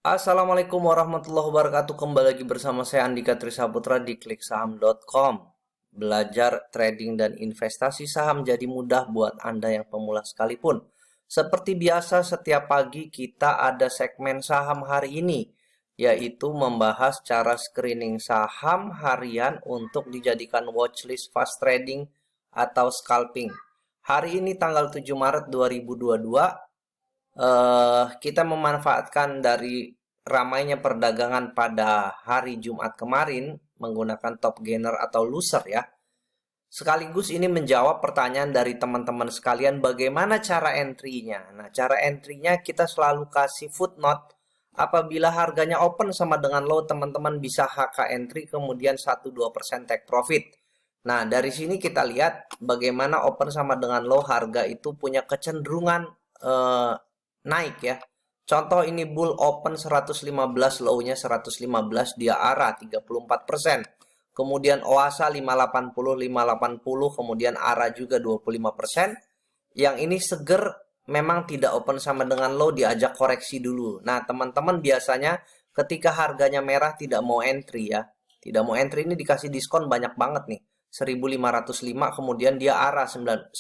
Assalamualaikum warahmatullahi wabarakatuh. Kembali lagi bersama saya Andika Trisaputra di kliksaham.com. Belajar trading dan investasi saham jadi mudah buat Anda yang pemula sekalipun. Seperti biasa, setiap pagi kita ada segmen saham hari ini, yaitu membahas cara screening saham harian untuk dijadikan watchlist fast trading atau scalping. Hari ini tanggal 7 Maret 2022, kita memanfaatkan dari ramainya perdagangan pada hari Jumat kemarin menggunakan top gainer atau loser ya. Sekaligus ini menjawab pertanyaan dari teman-teman sekalian bagaimana cara entry-nya. Nah, cara entry-nya kita selalu kasih footnote. Apabila harganya open sama dengan low, teman-teman bisa HK entry kemudian 1-2% take profit. Nah, dari sini kita lihat bagaimana open sama dengan low, harga itu punya kecenderungan naik ya. Contoh ini bull open 115, low-nya 115, dia arah 34%. Kemudian OASA 580, 580, kemudian ARA juga 25%. Yang ini seger memang tidak open sama dengan low, diajak koreksi dulu. Nah, teman-teman biasanya ketika harganya merah tidak mau entry ya. Tidak mau entry ini dikasih diskon banyak banget nih. 1505, kemudian dia arah 1930.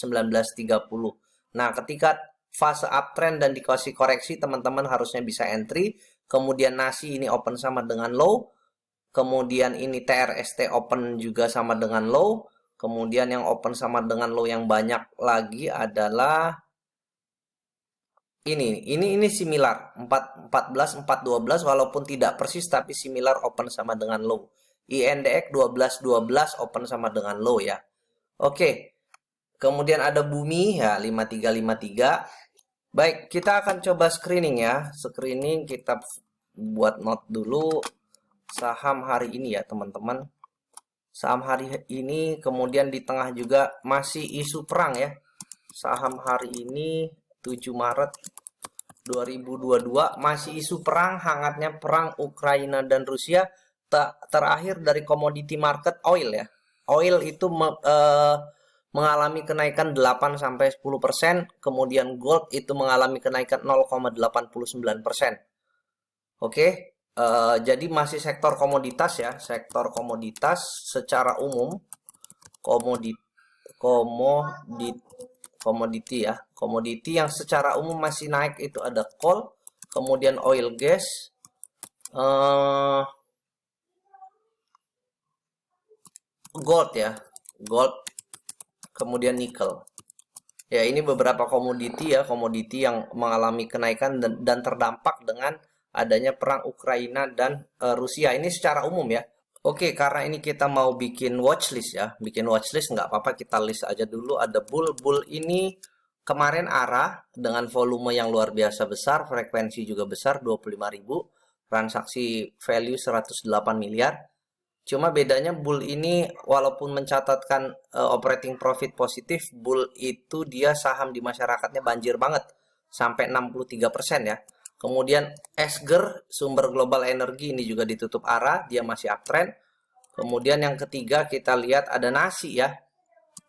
Nah, ketika fase uptrend dan dikasih koreksi, teman-teman harusnya bisa entry. Kemudian nasi ini open sama dengan low. Kemudian ini TRST open juga sama dengan low. Kemudian yang open sama dengan low yang banyak lagi adalah ini similar 414 412 walaupun tidak persis tapi similar open sama dengan low. INDX 1212 open sama dengan low ya. Oke. Kemudian ada bumi ya 5353. Baik, kita akan coba screening ya. Screening kita buat note dulu saham hari ini ya, teman-teman. Saham hari ini kemudian di tengah juga masih isu perang ya. Saham hari ini 7 Maret 2022 masih isu perang, hangatnya perang Ukraina dan Rusia. Terakhir dari komoditi market oil ya. Oil itu mengalami kenaikan 8-10%, kemudian gold itu mengalami kenaikan 0,89%. Oke, jadi masih sektor komoditas ya, sektor komoditas secara umum, komoditi ya, komoditi yang secara umum masih naik itu ada coal, kemudian oil gas, gold ya, gold, kemudian nikel. Ya, ini beberapa komoditi ya, komoditi yang mengalami kenaikan dan terdampak dengan adanya perang Ukraina dan Rusia. Ini secara umum ya. Oke, karena ini kita mau bikin watchlist ya. Bikin watchlist nggak apa-apa, kita list aja dulu. Ada bull. Bull ini kemarin arah dengan volume yang luar biasa besar, frekuensi juga besar, 25.000. Transaksi value 108 miliar. Cuma bedanya bull ini walaupun mencatatkan operating profit positif, bull itu dia saham di masyarakatnya banjir banget. Sampai 63% ya. Kemudian Esger, sumber global energi ini juga ditutup arah, dia masih uptrend. Kemudian yang ketiga kita lihat ada nasi ya.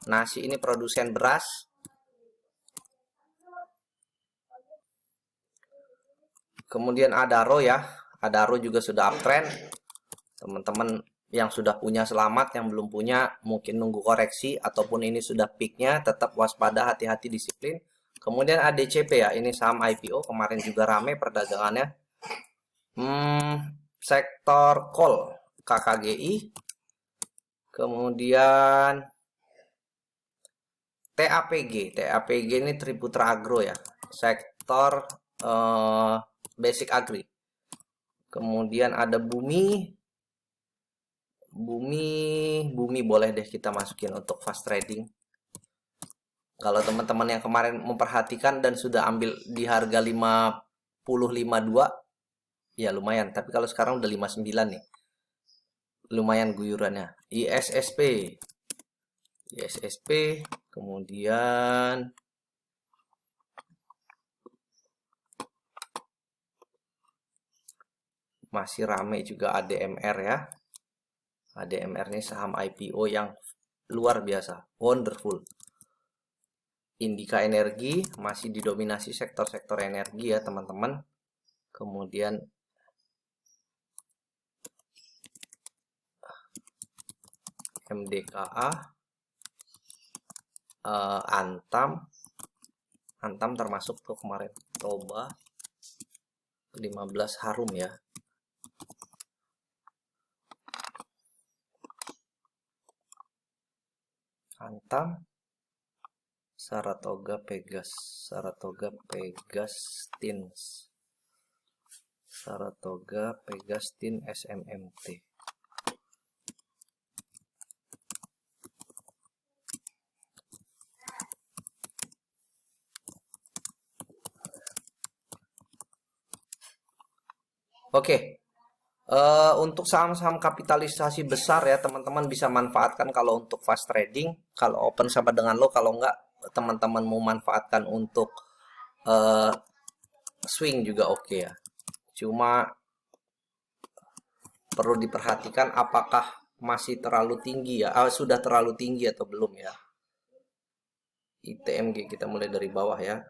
Nasi ini produsen beras. Kemudian Adaro ya. Adaro juga sudah uptrend. Teman-teman yang sudah punya selamat, yang belum punya mungkin nunggu koreksi, ataupun ini sudah peaknya tetap waspada, hati-hati, disiplin. Kemudian ADCP ya, ini saham IPO kemarin juga rame perdagangannya. Sektor coal KKGI, kemudian TAPG ini Triputra Agro ya, sektor basic agri. Kemudian ada Bumi boleh deh kita masukin untuk fast trading. Kalau teman-teman yang kemarin memperhatikan dan sudah ambil di harga 50.52 ya lumayan, tapi kalau sekarang udah 59 nih. Lumayan guyurannya. ISSP, kemudian masih rame juga ADMR ya. ADMR ini saham IPO yang luar biasa, wonderful. Indika Energi masih didominasi sektor-sektor energi ya teman-teman. Kemudian MDKA, Antam termasuk tuh kemarin Toba 15 Harum ya. Antam, Saratoga Pegas, Tins, Saratoga Pegas Tin SMMT. Oke. Untuk saham-saham kapitalisasi besar ya, teman-teman bisa manfaatkan kalau untuk fast trading, kalau open sama dengan low, kalau enggak teman-teman mau manfaatkan untuk swing juga oke ya. Cuma perlu diperhatikan apakah masih terlalu tinggi ya, sudah terlalu tinggi atau belum ya. ITMG kita mulai dari bawah ya.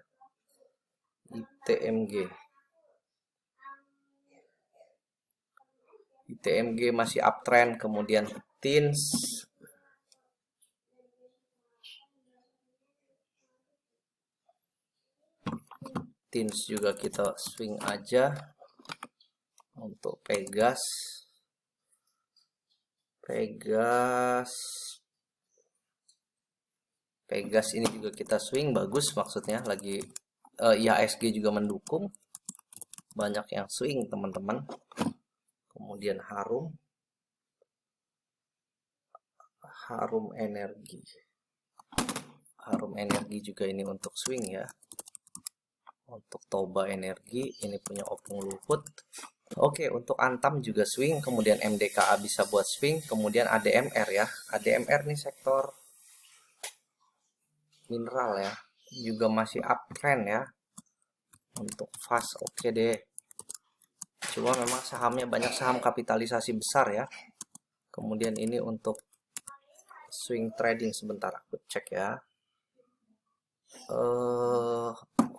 ITMG masih uptrend, kemudian Tins juga kita swing aja. Untuk Pegas ini juga kita swing, bagus maksudnya, lagi IHSG juga mendukung, banyak yang swing teman-teman. Kemudian Harum Energi juga ini untuk swing ya. Untuk Toba Energi ini punya Opung Luhut. Oke, untuk Antam juga swing, kemudian MDKA bisa buat swing, kemudian ADMR ya. ADMR nih sektor mineral ya, juga masih uptrend ya. Untuk fast oke deh. Cuma memang sahamnya banyak saham kapitalisasi besar ya. Kemudian ini untuk swing trading, sebentar aku cek ya.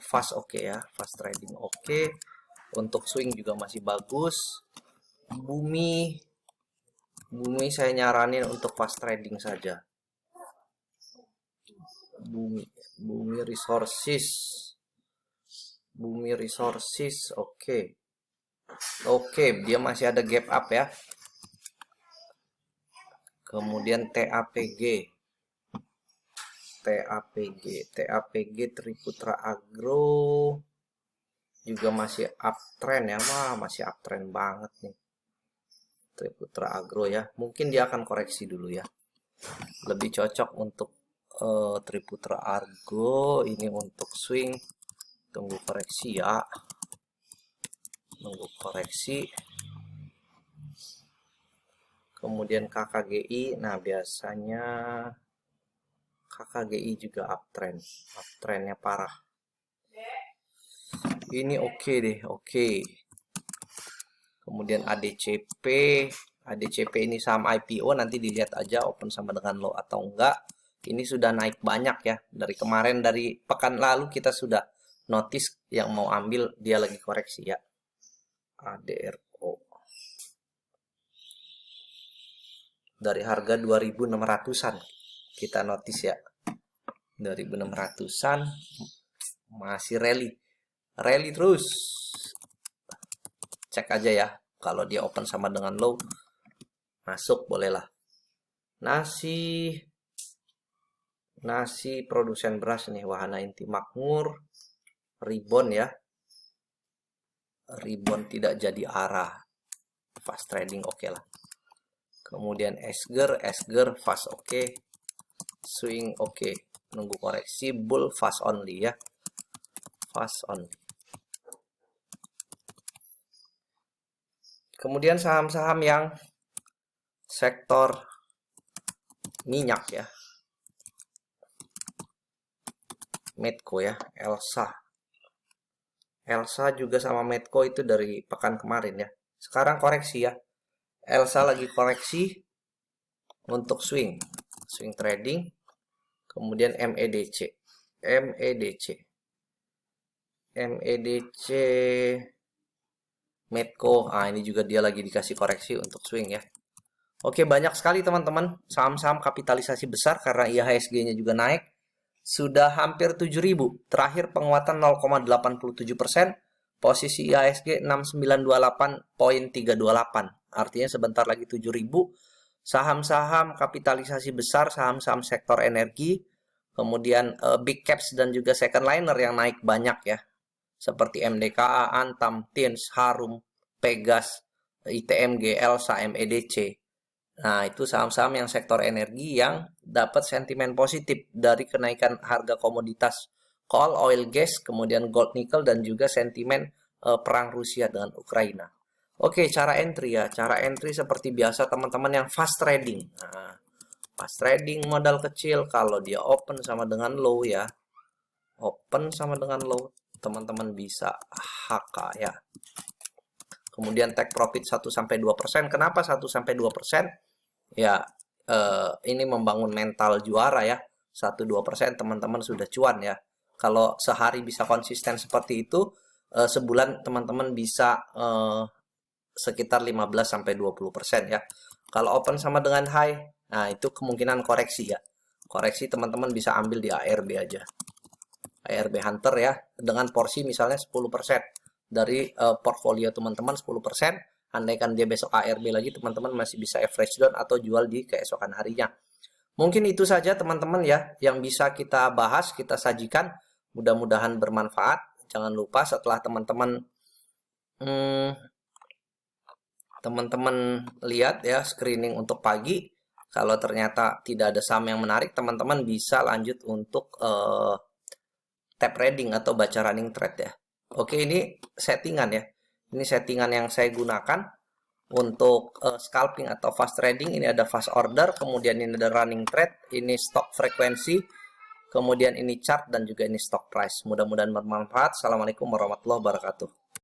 Fast oke ya, fast trading oke. Untuk swing juga masih bagus. Bumi saya nyaranin untuk fast trading saja. Bumi Resources oke. Dia masih ada gap up ya. Kemudian TAPG Triputra Agro juga masih uptrend ya, masih uptrend banget nih Triputra Agro ya. Mungkin dia akan koreksi dulu ya, lebih cocok untuk Triputra Agro ini untuk swing. Tunggu koreksi ya, Kemudian KKGI, nah biasanya KKGI juga uptrendnya parah. Ini oke deh. Kemudian ADCP ini saham IPO, nanti dilihat aja open sama dengan low atau enggak. Ini sudah naik banyak ya, dari kemarin, dari pekan lalu kita sudah notice yang mau ambil dia lagi koreksi ya. ADRO dari harga 2600-an kita notice ya, 2600-an masih rally terus. Cek aja ya, kalau dia open sama dengan low masuk bolehlah. Nasi produsen beras nih, Wahana Inti Makmur, rebound ya, tidak jadi arah, fast trading oke lah. Kemudian Esger fast oke, swing oke, nunggu koreksi. Bull fast only ya, fast only. Kemudian saham-saham yang sektor minyak ya, Medco ya, Elsa juga sama Medco itu dari pekan kemarin ya. Sekarang koreksi ya, Elsa lagi koreksi untuk swing trading. Kemudian MEDC Medco, ini juga dia lagi dikasih koreksi untuk swing ya. Oke, banyak sekali teman-teman saham-saham kapitalisasi besar karena IHSG-nya juga naik. Sudah hampir 7.000. Terakhir penguatan 0,87%. Posisi IHSG 6928,328. Artinya sebentar lagi 7.000. Saham-saham kapitalisasi besar, saham-saham sektor energi, kemudian big caps dan juga second liner yang naik banyak ya. Seperti MDKA, Antam, Tins, Harum, Pegas, ITMG, Elsa, MEDC. Nah, itu saham-saham yang sektor energi yang dapat sentimen positif dari kenaikan harga komoditas coal, oil, gas, kemudian gold, nickel, dan juga sentimen perang Rusia dengan Ukraina. Oke, cara entry ya. Cara entry seperti biasa teman-teman yang fast trading. Nah, fast trading modal kecil kalau dia open sama dengan low ya. Open sama dengan low, teman-teman bisa HK ya. Kemudian take profit 1-2%. Kenapa 1-2%? Ya, ini membangun mental juara ya. 1-2% teman-teman sudah cuan ya. Kalau sehari bisa konsisten seperti itu, sebulan teman-teman bisa sekitar 15-20% ya. Kalau open sama dengan high, nah itu kemungkinan koreksi ya. Koreksi teman-teman bisa ambil di ARB aja. ARB Hunter ya, dengan porsi misalnya 10% dari portfolio teman-teman 10%. Andaikan dia besok ARB lagi, teman-teman masih bisa average down atau jual di keesokan harinya. Mungkin itu saja teman-teman ya yang bisa kita bahas, kita sajikan. Mudah-mudahan bermanfaat. Jangan lupa setelah teman-teman lihat ya screening untuk pagi, kalau ternyata tidak ada saham yang menarik, teman-teman bisa lanjut untuk tap trading atau baca running trade ya. Oke, ini settingan ya. Ini settingan yang saya gunakan untuk scalping atau fast trading. Ini ada fast order, kemudian ini ada running trade, ini stock frekuensi, kemudian ini chart dan juga ini stock price. Mudah-mudahan bermanfaat. Assalamualaikum warahmatullahi wabarakatuh.